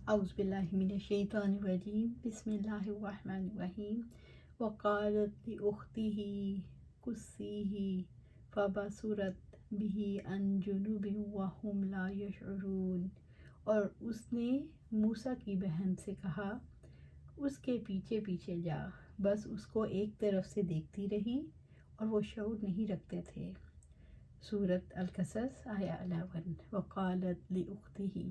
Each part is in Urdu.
اعوذ باللہ من الشیطان الرجیم بسم اللہ الرحمن الرحیم وقالت لأختہ قصیہ فبصرت بہ عن جنب وہم لا یشعرون، اور اس نے موسیٰ کی بہن سے کہا اس کے پیچھے پیچھے جا، بس اس کو ایک طرف سے دیکھتی رہی اور وہ شعور نہیں رکھتے تھے۔ سورۃ القصص آیا 11۔ وقالت لأختہ،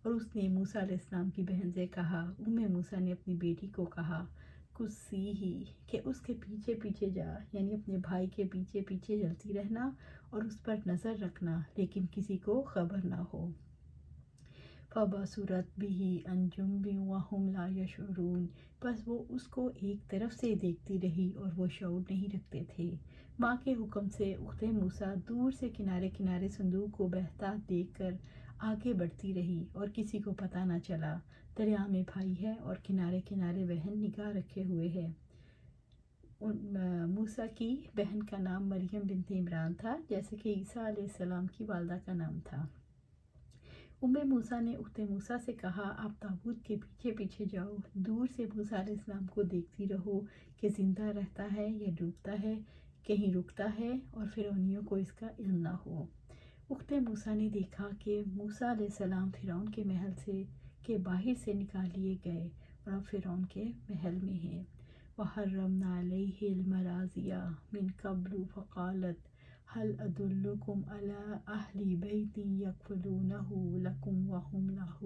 اور اس نے موسیٰ علیہ السلام کی بہن سے کہا، موسیٰ نے اپنی بیٹی کو کہا، قصیہ، کہ اس کے پیچھے پیچھے جا، یعنی اپنے بھائی کے پیچھے پیچھے چلتی رہنا اور اس پر نظر رکھنا، لیکن کسی کو خبر نہ ہو۔ فَبَصُرَتْ بِهِ عَنْ جُنْبٍ وَهُمْ لَا يَشْعُرُونَ، بس وہ اس کو ایک طرف سے دیکھتی رہی اور وہ شعور نہیں رکھتے تھے۔ ماں کے حکم سے اخت موسیٰ دور سے کنارے کنارے صندوق کو بہتا دیکھ کر آگے بڑھتی رہی اور کسی کو پتہ نہ چلا دریا میں بھائی ہے اور کنارے کنارے بہن نگاہ رکھے ہوئے ہے۔ موسیٰ کی بہن کا نام مریم بنت عمران تھا، جیسے کہ عیسیٰ علیہ السلام کی والدہ کا نام تھا۔ موسیٰ نے اخت موسیٰ سے کہا، آپ تابوت کے پیچھے پیچھے جاؤ، دور سے موسیٰ علیہ السلام کو دیکھتی رہو کہ زندہ رہتا ہے یا ڈوبتا ہے، کہیں رکتا ہے اور فرعونیوں کو اس کا علم نہ ہو۔ اخت موسیٰ نے دیکھا کہ موسیٰ علیہ السلام فرعون کے محل کے باہر سے نکال لیے گئے اور اب فرعون کے محل میں ہیں۔ وَحَرَّمْنَا عَلَيْهِ الْمَرَاضِعَ مِن قَبْلُ فَقَالَتْ هَلْ أَدُلُّكُمْ عَلَىٰ أَهْلِ بَيْتٍ يَكْفُلُونَهُ لَكُمْ وَهُمْ لَهُ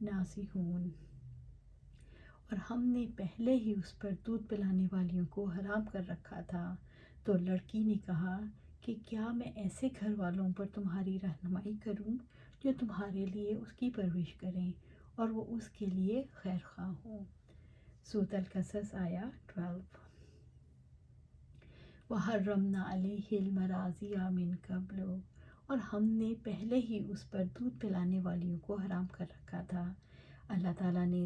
نَاصِحُونَ، اور ہم نے پہلے ہی اس پر دودھ پلانے والیوں کو حرام کر رکھا تھا۔ تو لڑکی نے کہا کہ کیا میں ایسے گھر والوں پر تمہاری رہنمائی کروں جو تمہارے لیے اس کی پرورش کریں اور وہ اس کے لیے خیر خواہ ہوں۔ سورۃ القصص آیا 12۔ وَحَرَّمْنَا عَلَيْهِ الْمَرَاضِعَ مِن قَبْلُ، اور ہم نے پہلے ہی اس پر دودھ پلانے والیوں کو حرام کر رکھا تھا۔ اللہ تعالیٰ نے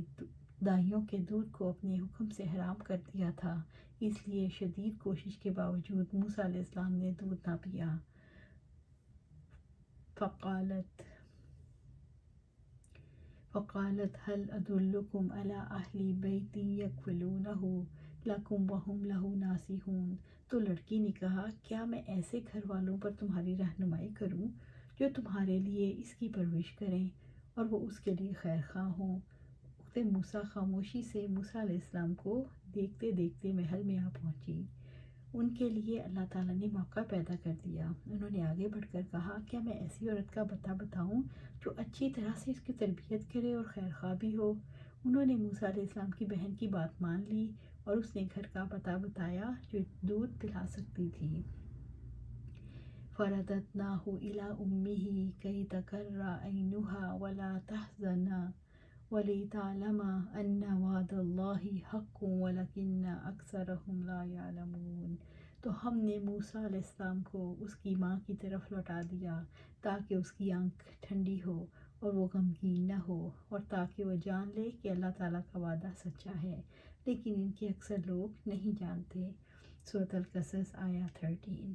دائیوں کے دودھ کو اپنے حکم سے حرام کر دیا تھا، اس لیے شدید کوشش کے باوجود موسیٰ علیہ السلام نے دودھ نہ پیا۔ فقالت هل أدلكم على أهل بيت يكفلونه لكم وهم له ناصحون، تو لڑکی نے کہا، کیا میں ایسے گھر والوں پر تمہاری رہنمائی کروں جو تمہارے لیے اس کی پرورش کریں اور وہ اس کے لیے خیر خواہ ہوں۔ اخت موسیٰ خاموشی سے موسیٰ علیہ السلام کو دیکھتے دیکھتے محل میں آ پہنچی۔ ان کے لیے اللہ تعالیٰ نے موقع پیدا کر دیا۔ انہوں نے آگے بڑھ کر کہا، کیا میں ایسی عورت کا پتہ بتاؤں جو اچھی طرح سے اس کی تربیت کرے اور خیر خواہ بھی ہو؟ انہوں نے موسیٰ علیہ السلام کی بہن کی بات مان لی اور اس نے گھر کا پتہ بتایا جو دودھ پلا سکتی تھی۔ فَرَدَدْنَاهُ إِلَىٰ أُمِّهِ كَيْ تَقَرَّ عَيْنُهَا وَلَا تَحْزَنَ وَلِتَعْلَمَ أَنَّ وَعْدَ اللَّهِ حَقٌّ وَلَكِنَّ أَكْثَرَهُمْ لَا يَعْلَمُونَ، تو ہم نے موسیٰ علیہ السلام کو اس کی ماں کی طرف لوٹا دیا تاکہ اس کی آنکھ ٹھنڈی ہو اور وہ غمگین نہ ہو، اور تاکہ وہ جان لے کہ اللہ تعالیٰ کا وعدہ سچا ہے، لیکن ان کے اکثر لوگ نہیں جانتے۔ سورۃ القصص آیا 13۔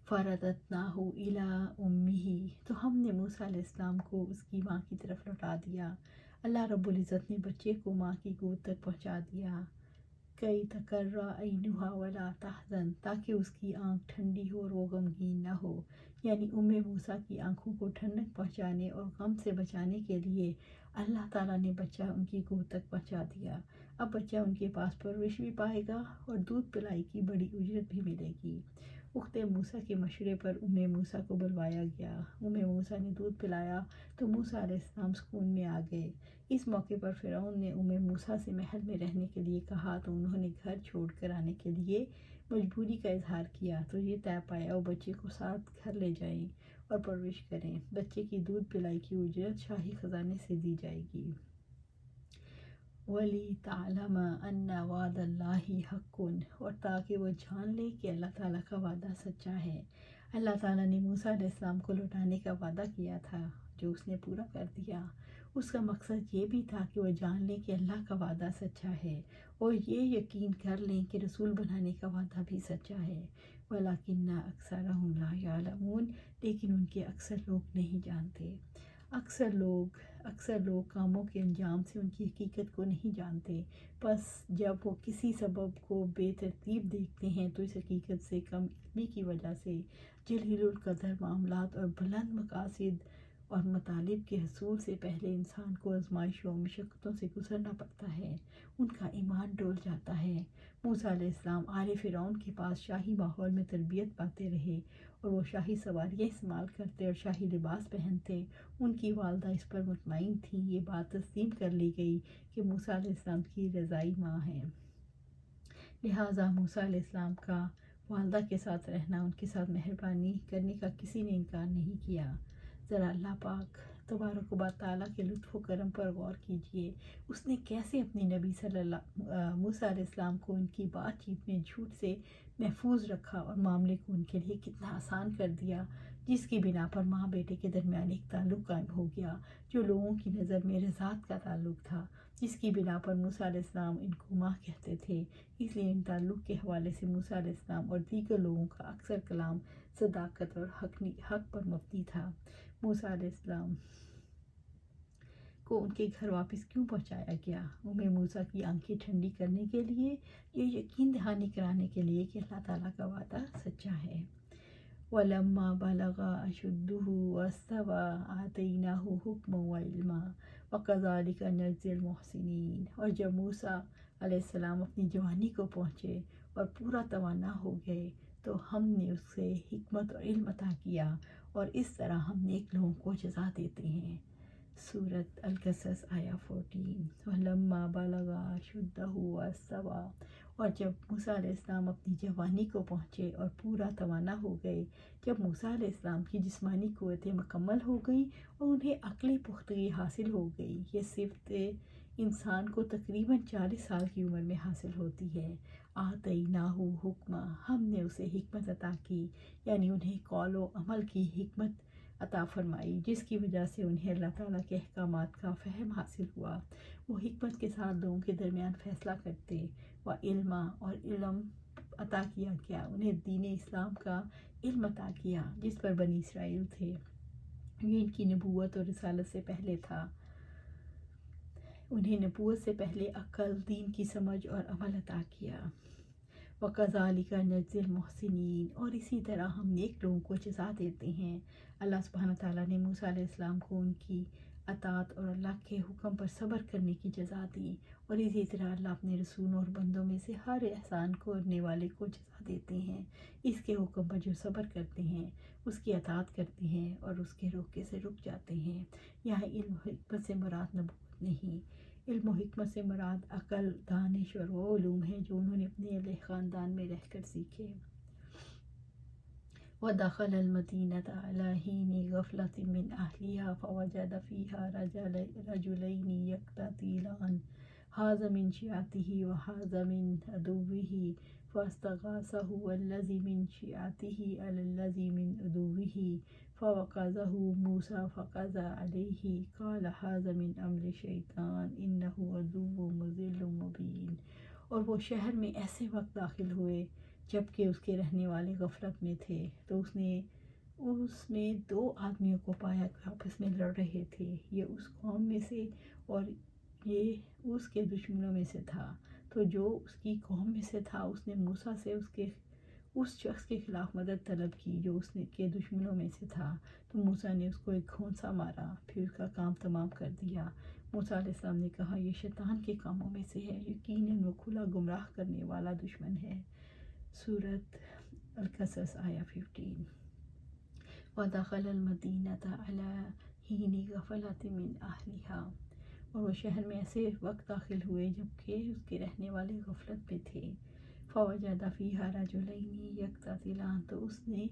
فَرَدَدْنَاهُ إِلَىٰ أُمِّهِ، تو ہم نے موسیٰ علیہ السلام کو اس کی ماں کی طرف لوٹا دیا۔ اللہ رب العزت نے بچے کو ماں کی گود تک پہنچا دیا۔ کئی تقرّ عینها ولا تحزن، تاکہ اس کی آنکھ ٹھنڈی ہو اور وہ غمگین نہ ہو، یعنی موسیٰ کی آنکھوں کو ٹھنڈک پہنچانے اور غم سے بچانے کے لیے اللہ تعالیٰ نے بچہ ان کی گود تک پہنچا دیا۔ اب بچہ ان کے پاس پرورش بھی پائے گا اور دودھ پلائی کی بڑی اجرت بھی ملے گی۔ اخت موسیٰ کے مشورے پر موسیٰ کو بلوایا گیا۔ موسیٰ نے دودھ پلایا تو موسیٰ علیہ السلام سکون میں آ گئے۔ اس موقع پر فرعون نے موسیٰ سے محل میں رہنے کے لیے کہا تو انہوں نے گھر چھوڑ کر آنے کے لیے مجبوری کا اظہار کیا، تو یہ طے پایا وہ بچے کو ساتھ گھر لے جائیں اور پرورش کریں۔ بچے کی دودھ پلائی کی اجرت شاہی خزانے سے دی جائے گی۔ وَلِتَعْلَمَ أَنَّ وَعْدَ اللَّهِ حَقٌّ، اور تاکہ وہ جان لے کہ اللہ تعالیٰ کا وعدہ سچا ہے۔ اللہ تعالیٰ نے موسیٰ علیہ السلام کو لوٹانے کا وعدہ کیا تھا جو اس نے پورا کر دیا۔ اس کا مقصد یہ بھی تھا کہ وہ جان لیں کہ اللہ کا وعدہ سچا ہے اور یہ یقین کر لیں کہ رسول بنانے کا وعدہ بھی سچا ہے۔ وَلَكِنَّ أَكْثَرَهُمْ لَا يَعْلَمُونَ، لیکن ان کے اکثر لوگ نہیں جانتے۔ اکثر لوگ اکثر لوگ کاموں کے انجام سے ان کی حقیقت کو نہیں جانتے، بس جب وہ کسی سبب کو بے ترتیب دیکھتے ہیں تو اس حقیقت سے کم علمی کی وجہ سے جلیل القدر معاملات اور بلند مقاصد اور مطالب کے حصول سے پہلے انسان کو آزمائشوں و مشقتوں سے گزرنا پڑتا ہے، ان کا ایمان ڈول جاتا ہے۔ موسیٰ علیہ السلام آل فرعون کے پاس شاہی ماحول میں تربیت پاتے رہے اور وہ شاہی سواریاں استعمال کرتے اور شاہی لباس پہنتے۔ ان کی والدہ اس پر مطمئن تھیں، یہ بات تسلیم کر لی گئی کہ موسیٰ علیہ السلام کی رضائی ماں ہیں، لہٰذا موسیٰ علیہ السلام کا والدہ کے ساتھ رہنا، ان کے ساتھ مہربانی کرنے کا کسی نے انکار نہیں کیا۔ ذرا اللہ پاک تبارک و تعالیٰ کے لطف و کرم پر غور کیجئے، اس نے کیسے اپنی نبی موسیٰ علیہ السلام کو ان کی بات چیت میں جھوٹ سے محفوظ رکھا اور معاملے کو ان کے لیے کتنا آسان کر دیا، جس کی بنا پر ماں بیٹے کے درمیان ایک تعلق قائم ہو گیا جو لوگوں کی نظر میں رضاعت کا تعلق تھا، جس کی بنا پر موسیٰ علیہ السلام ان کو ماں کہتے تھے۔ اس لیے ان تعلق کے حوالے سے موسیٰ علیہ السلام اور دیگر لوگوں کا اکثر کلام صداقت اور حق پر مبنی تھا۔ موسیٰ علیہ السلام کو ان کے گھر واپس کیوں پہنچایا گیا؟ موسیٰ کی آنکھیں ٹھنڈی کرنے کے لیے، یہ یقین دہانی کرانے کے لیے کہ اللہ تعالیٰ کا وعدہ سچا ہے۔ وَلَمَّا بَلَغَ أَشُدَّهُ وَاسْتَوَىٰ آتَيْنَاهُ حُکْمًا وَعِلْمًا وَكَذَٰلِكَ نَجْزِي الْمُحْسِنِينَ۔ اور جب موسیٰ علیہ السلام اپنی جوانی کو پہنچے اور پورا توانا ہو گئے تو ہم نے اس سے حکمت اور علم عطا کیا، اور اس طرح ہم نیک لوگوں کو جزا دیتے ہیں۔ سورۃ القصص آیا 14۔ وَلَمَّا بَلَغَ أَشُدَّهُ وَاسْتَوَىٰ۔ اور جب موسیٰ علیہ السلام اپنی جوانی کو پہنچے اور پورا توانا ہو گئے، جب موسیٰ علیہ السلام کی جسمانی قوتیں مکمل ہو گئیں اور انہیں عقلی پختگی حاصل ہو گئی، یہ صفت انسان کو تقریباً 40 سال کی عمر میں حاصل ہوتی ہے۔ آتیناہ حکمہ، ہم نے اسے حکمت عطا کی، یعنی انہیں قول و عمل کی حکمت عطا فرمائی، جس کی وجہ سے انہیں اللہ تعالیٰ کے احکامات کا فہم حاصل ہوا۔ وہ حکمت کے ساتھ لوگوں کے درمیان فیصلہ کرتے، و علما، اور علم عطا کیا گیا، انہیں دین اسلام کا علم عطا کیا جس پر بنی اسرائیل تھے، یہ ان کی نبوت اور رسالت سے پہلے تھا۔ انہیں نبوت سے پہلے عقل، دین کی سمجھ اور عمل عطا کیا۔ وَكَذَٰلِكَ نَجْزِي الْمُحْسِنِينَ، اور اسی طرح ہم نیک لوگوں کو جزا دیتے ہیں۔ اللہ سبحانہ تعالیٰ نے موسیٰ علیہ السلام کو ان کی اطاعت اور اللہ کے حکم پر صبر کرنے کی جزا دی، اور اسی طرح اللہ اپنے رسولوں اور بندوں میں سے ہر احسان کرنے والے کو جزا دیتے ہیں، اس کے حکم پر جو صبر کرتے ہیں، اس کی اطاعت کرتے ہیں اور اس کے روکے سے رک جاتے ہیں۔ یہاں علم و حکمت سے مراد نبوت نہیں، علم و حکمت سے مراد عقل، دانش اور وہ علوم ہیں جو انہوں نے اپنے اہل خاندان میں رہ کر سیکھے۔ وَدَخَلَ الْمَدِينَةَ عَلَىٰ حِينِ غَفْلَةٍ مِّنْ أَهْلِهَا فَوَجَدَ فِيهَا رَجُلَيْنِ يَقْتَتِلَانِ هَٰذَا مِن شِيعَتِهِ وَهَٰذَا مِنْ عَدُوِّهِ فَاسْتَغَاثَهُ الَّذِي مِن شِيعَتِهِ عَلَى الَّذِي مِنْ عَدُوِّهِ فَوَكَزَهُ مُوسَىٰ فَقَضَىٰ عَلَيْهِ قَالَ هَٰذَا مِنْ أَمْرِ الشَّيْطَانِ إِنَّهُ عَدُوٌّ مُّضِلٌّ مُّبِينٌ۔ اور وہ شہر میں ایسے وقت داخل ہوئے جبکہ اس کے رہنے والے غفلت میں تھے، تو اس میں 2 آدمیوں کو پایا کہ آپس میں لڑ رہے تھے، یہ اس قوم میں سے اور یہ اس کے دشمنوں میں سے تھا۔ تو جو اس کی قوم میں سے تھا اس نے موسیٰ سے اس شخص کے خلاف مدد طلب کی جو اس کے دشمنوں میں سے تھا، تو موسیٰ نے اس کو ایک گھونسا مارا، پھر اس کا کام تمام کر دیا۔ موسیٰ علیہ السلام نے کہا یہ شیطان کے کاموں میں سے ہے، یقیناً وہ کھلا گمراہ کرنے والا دشمن ہے۔ سورۃ القصص آیا 15۔ وَدَخَلَ الْمَدِينَةَ عَلَىٰ حِينِ غَفْلَةٍ مِّنْ أَهْلِهَا، اور وہ شہر میں ایسے وقت داخل ہوئے جبکہ اس کے رہنے والے غفلت میں تھے۔ فَوَجَدَ فِيهَا رَجُلَيْنِ يَقْتَتِلَانِ، تو اس نے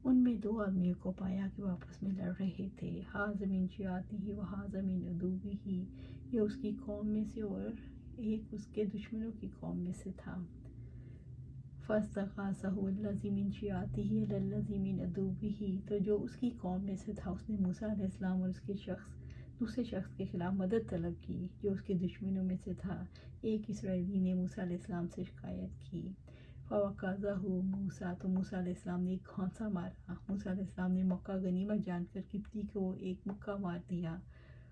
ان میں 2 آدمیوں کو پایا کہ وہ آپس میں لڑ رہے تھے۔ هَٰذَا مِن شِيعَتِهِ وَهَٰذَا مِنْ عَدُوِّهِ، یہ اس کی قوم میں سے اور ایک اس کے دشمنوں کی قوم میں سے تھا۔ فَاسْتَغَاثَهُ الَّذِي مِن شِيعَتِهِ عَلَى الَّذِي مِنْ عَدُوِّهِ، تو جو اس کی قوم میں سے تھا اس نے موسیٰ علیہ السلام اور اس کے دوسرے شخص کے خلاف مدد طلب کی جو اس کے دشمنوں میں سے تھا۔ ایک اسرائیلی نے موسیٰ علیہ السلام سے شکایت کی۔ فَوَكَزَهُ مُوسَىٰ، تو موسیٰ علیہ السلام نے ایک گھونسا مارا۔ موسیٰ علیہ السلام نے موقع غنیمت جان کر قبطی کو ایک مکہ مار دیا۔